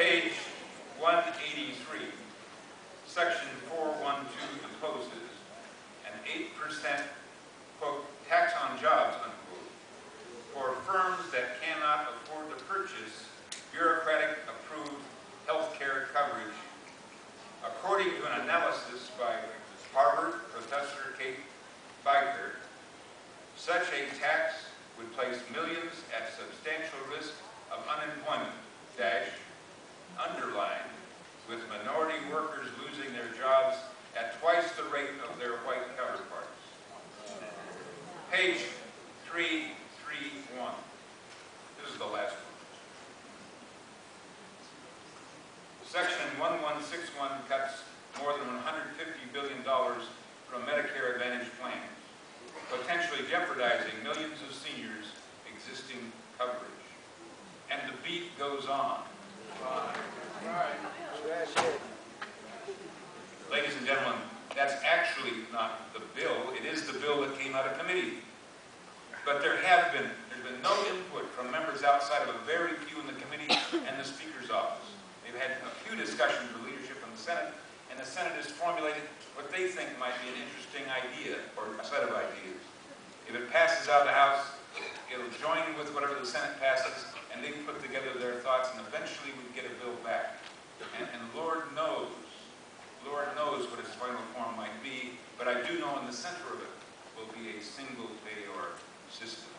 Page 183, Section 412 imposes an 8%, quote, tax on jobs, unquote, for firms that cannot afford to purchase bureaucratic approved health care coverage. According to an analysis by Harvard professor Kate Biker, such a tax would place millions at substantial risk of unemployment, underlined, with minority workers losing their jobs at twice the rate of their white counterparts. Page 331. This is the last one. Section 1161 cuts more than $150 billion from Medicare Advantage plans, potentially jeopardizing millions of seniors' existing coverage. And the beat goes on. Right. Ladies and gentlemen, that's actually not the bill. It is the bill that came out of committee. But there's been no input from members outside of a very few in the committee and the Speaker's office. They've had a few discussions with leadership in the Senate, and the Senate has formulated what they think might be an interesting idea, or a set of ideas. If it passes out of the House, it'll join with whatever the Senate passes, and they put together their thoughts, and eventually we get a bill back. And Lord knows what its final form might be, but I do know in the center of it will be a single payor system.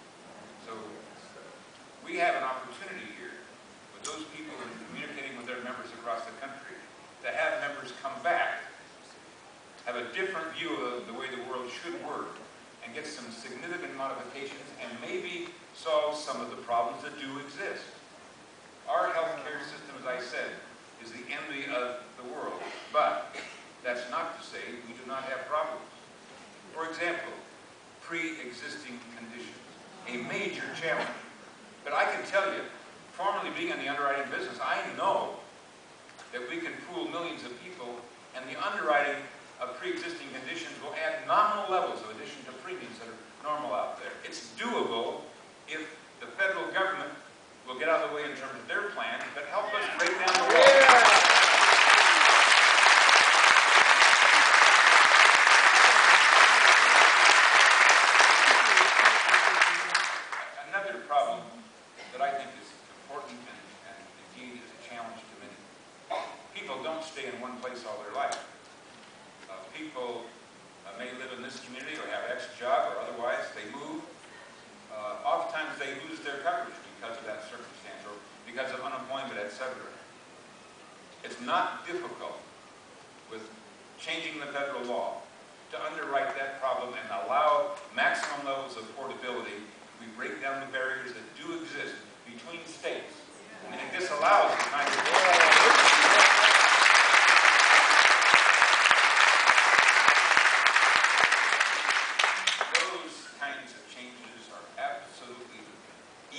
So we have an opportunity here with those people who are communicating with their members across the country to have members come back, have a different view of the way the world should work, and get some significant modifications and maybe solve some of the problems that do exist. Our healthcare system, as I said, is the envy of the world, but that's not to say we do not have problems. For example, pre-existing conditions, a major challenge. But I can tell you, formerly being in the underwriting business, I know that we can pool millions of people, and the underwriting of pre-existing conditions will add nominal levels of addition to premiums that are normal out there. It's doable if the federal government will get out of the way in terms of their plan, but help us break down the wall. Another problem that I think is important and indeed is a challenge to many. People don't stay in one place all their life. People may live in this community or have X job or otherwise. They move. Oftentimes they lose their coverage because of that circumstance or because of unemployment, etc. It's not difficult with changing the federal law to underwrite that problem and allow maximum levels of affordability. We break down the barriers that do exist between states. And it disallows the kind of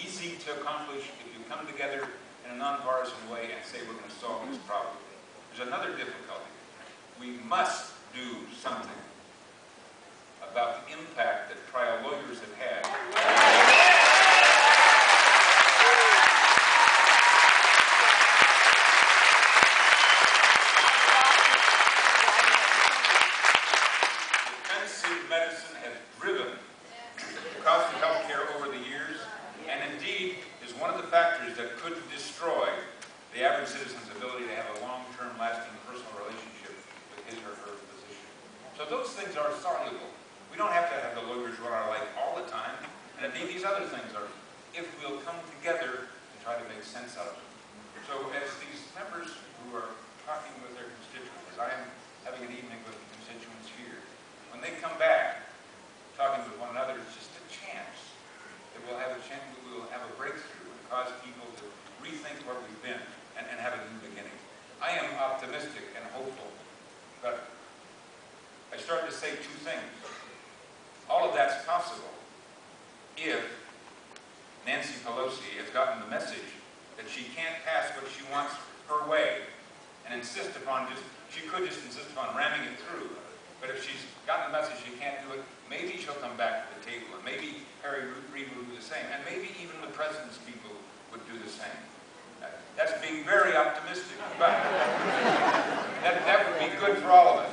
easy to accomplish if you come together in a nonpartisan way and say we're going to solve this problem. There's another difficulty. We must do something about the impact that trial lawyers have had. Defensive medicine has driven the cost of health care over the years, and indeed is one of the factors that could destroy the average citizen's ability to have a long-term, lasting personal relationship with his or her physician. So those things are soluble. We don't have to have the lawyers run our life all the time, and indeed these other things are, if we'll come together and try to make sense out of them. So as these members who are talking with their constituents, as I am having an evening with constituents here, when they come back talking with one another, it's just a chance that we'll have a breakthrough and cause people to rethink where we've been and have a new beginning. I am optimistic and hopeful, but I started to say two things. All of that's possible if Nancy Pelosi has gotten the message that she can't pass what she wants her way and insist upon she could just insist upon ramming it through. But if she's gotten the message she can't do it, maybe she'll come back to the table, and maybe Harry Reid will do the same, and maybe even the president's people would do the same. That's being very optimistic, but that would be good for all of us.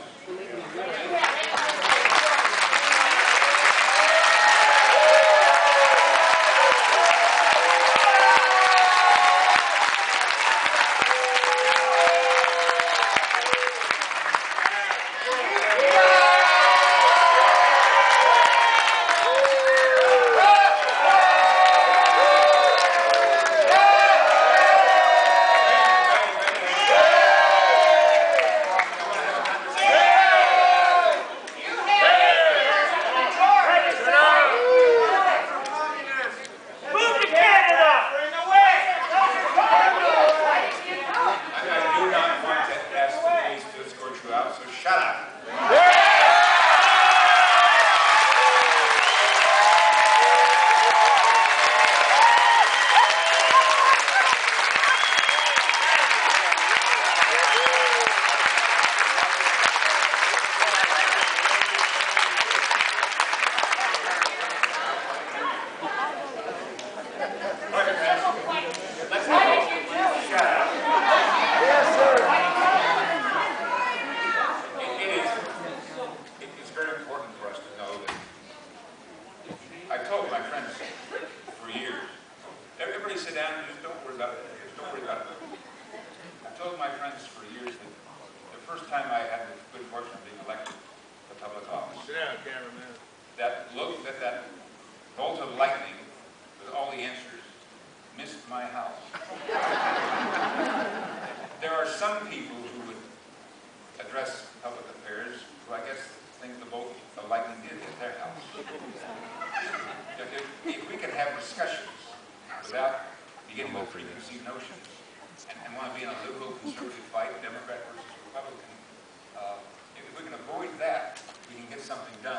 If we can avoid that, we can get something done.